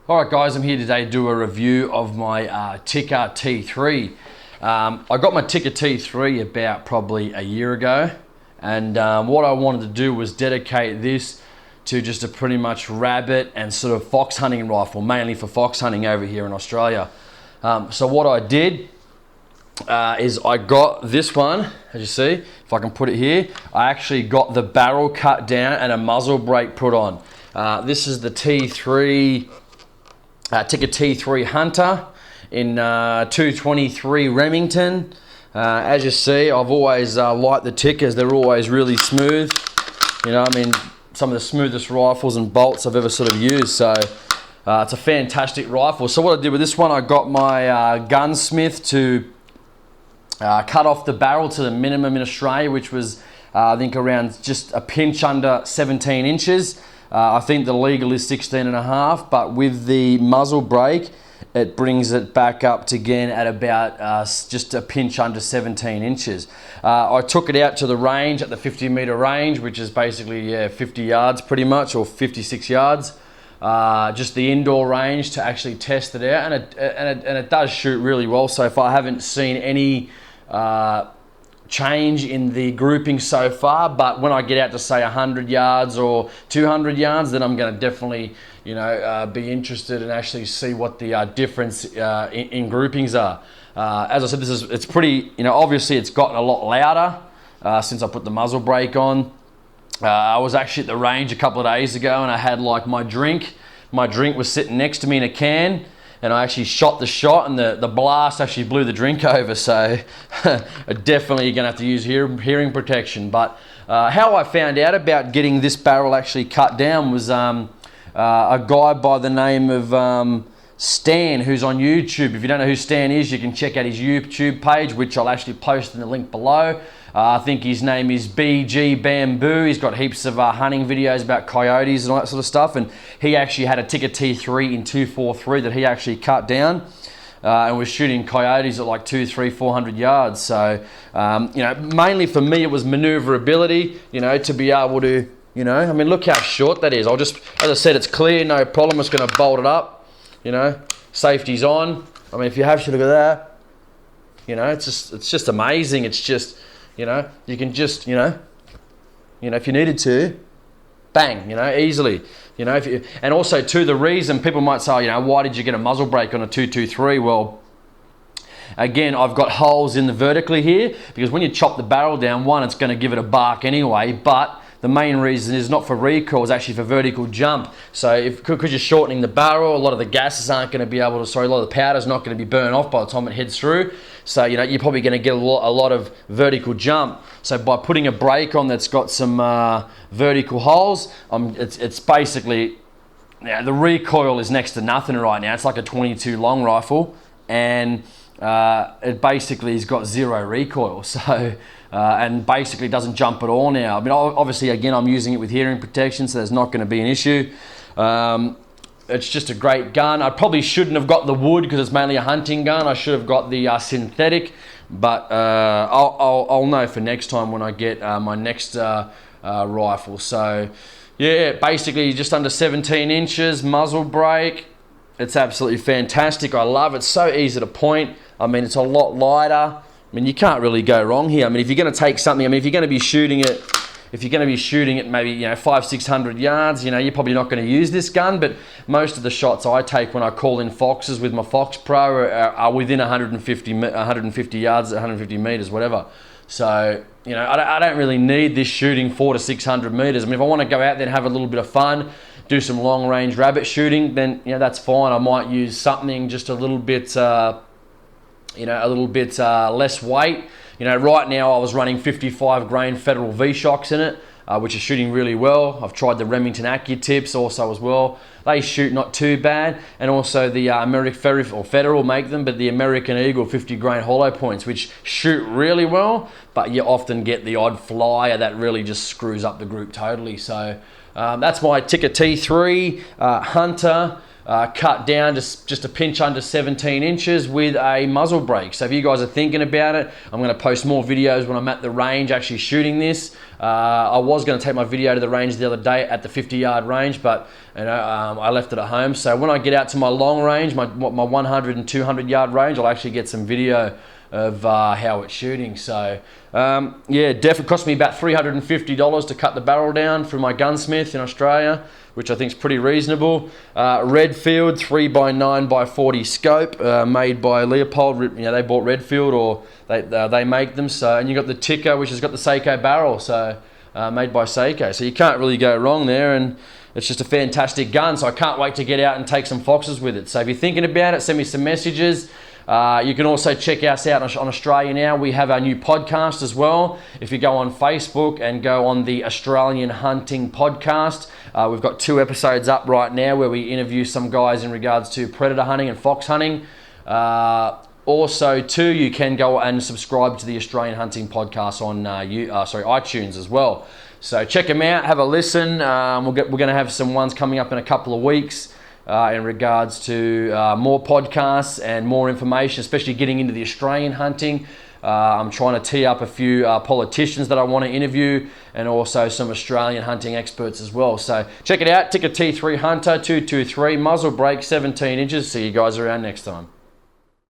Alright guys, I'm here today to do a review of my Tikka T3. I got my Tikka T3 about probably a year ago, and what I wanted to do was dedicate this to just a pretty much rabbit and sort of fox hunting rifle, mainly for fox hunting over here in Australia. So what I did is I got this one, as you see, if I can put it here. I actually got the barrel cut down and a muzzle brake put on. This is the T3, Tikka T3 Hunter in 223 Remington. As you see, I've always liked the Tikkas. They're always really smooth. You know, I mean, some of the smoothest rifles and bolts I've ever sort of used. So it's a fantastic rifle. So what I did with this one, I got my gunsmith to cut off the barrel to the minimum in Australia, which was I think around just a pinch under 17 inches. I think the legal is 16.5, but with the muzzle brake, it brings it back up to again at about just a pinch under 17 inches. I took it out to the range at the 50-meter range, which is basically 50 yards pretty much, or 56 yards. Just the indoor range to actually test it out, and it does shoot really well so far. I haven't seen any change in the grouping so far, but when I get out to say 100 yards or 200 yards, then I'm going to definitely, you know, be interested and actually see what the difference in groupings are. As I said, it's pretty, you know, obviously it's gotten a lot louder since I put the muzzle brake on. I was actually at the range a couple of days ago, and I had like my drink. My drink was sitting next to me in a can, and I actually shot the shot, and the blast actually blew the drink over. So definitely you're gonna have to use hearing protection. But how I found out about getting this barrel actually cut down was a guy by the name of Stan, who's on YouTube. If you don't know who Stan is, you can check out his YouTube page, which I'll actually post in the link below. I think his name is BG Bamboo. He's got heaps of hunting videos about coyotes and all that sort of stuff. And he actually had a Tikka T3 in 243 that he actually cut down and was shooting coyotes at like 200, 300, 400 yards. So, you know, mainly for me, it was maneuverability, you know, to be able to, you know, I mean, look how short that is. I'll just, as I said, it's clear, no problem. I'm just going to bolt it up, you know, safety's on. I mean, if you have to look at that, you know, it's just amazing. It's just, you know, you can just, you know, if you needed to, bang, you know, easily, you know. And also too, the reason people might say, you know, why did you get a muzzle brake on a 223? Well, again, I've got holes in the vertically here, because when you chop the barrel down, one, it's going to give it a bark anyway, but the main reason is not for recoil, it's actually for vertical jump. So because you're shortening the barrel, a lot of the gases aren't going to be able to, a lot of the powder's not going to be burned off by the time it heads through. So, you know, you're probably going to get a lot of vertical jump. So by putting a brake on that's got some vertical holes, it's basically, yeah, the recoil is next to nothing right now. It's like a 22 long rifle, and it basically has got zero recoil. So, and basically doesn't jump at all now. I mean, obviously, again, I'm using it with hearing protection, so there's not going to be an issue. It's just a great gun. I probably shouldn't have got the wood because it's mainly a hunting gun. I should have got the synthetic, but I'll know for next time when I get my next rifle. So, yeah, basically just under 17 inches, muzzle brake. It's absolutely fantastic. I love it. So easy to point. I mean, it's a lot lighter. I mean, you can't really go wrong here. I mean, if you're going to take something, I mean, if you're going to be shooting it, maybe, you know, 500-600 yards, you know, you're probably not going to use this gun. But most of the shots I take when I call in foxes with my Fox Pro are within 150 yards, 150 meters, whatever. So, you know, I don't really need this shooting 400 to 600 meters. I mean, if I want to go out there and have a little bit of fun, do some long range rabbit shooting, then, you know, that's fine. I might use something just a little bit, you know, a little bit less weight. You know, right now I was running 55 grain Federal V-Shocks in it, which is shooting really well. I've tried the Remington AccuTips also as well. They shoot not too bad. And also the Federal make them, but the American Eagle 50 grain hollow points, which shoot really well, but you often get the odd flyer that really just screws up the group totally. So that's my Tikka T3 Hunter cut down just a pinch under 17 inches with a muzzle brake. So if you guys are thinking about it, I'm going to post more videos when I'm at the range actually shooting this. I was going to take my video to the range the other day at the 50-yard range, but I left it at home. So when I get out to my long range, my 100 and 200-yard range, I'll actually get some video of how it's shooting. So yeah, definitely cost me about $350 to cut the barrel down from my gunsmith in Australia, which I think is pretty reasonable. Redfield 3x9x40 scope, made by Leopold. You know, they bought Redfield, or they make them. So, and you got the Tikka, which has got the Seiko barrel, so made by Seiko. So you can't really go wrong there, and it's just a fantastic gun. So I can't wait to get out and take some foxes with it. So if you're thinking about it, send me some messages. You can also check us out on Australia Now. We have our new podcast as well. If you go on Facebook and go on the Australian Hunting Podcast, we've got 2 episodes up right now where we interview some guys in regards to predator hunting and fox hunting. Also, too, you can go and subscribe to the Australian Hunting Podcast on iTunes as well. So check them out, have a listen. We're going to have some ones coming up in a couple of weeks. In regards to more podcasts and more information, especially getting into the Australian hunting. I'm trying to tee up a few politicians that I want to interview, and also some Australian hunting experts as well. So check it out, Tikka T3 Hunter 223, muzzle brake 17 inches. See you guys around next time.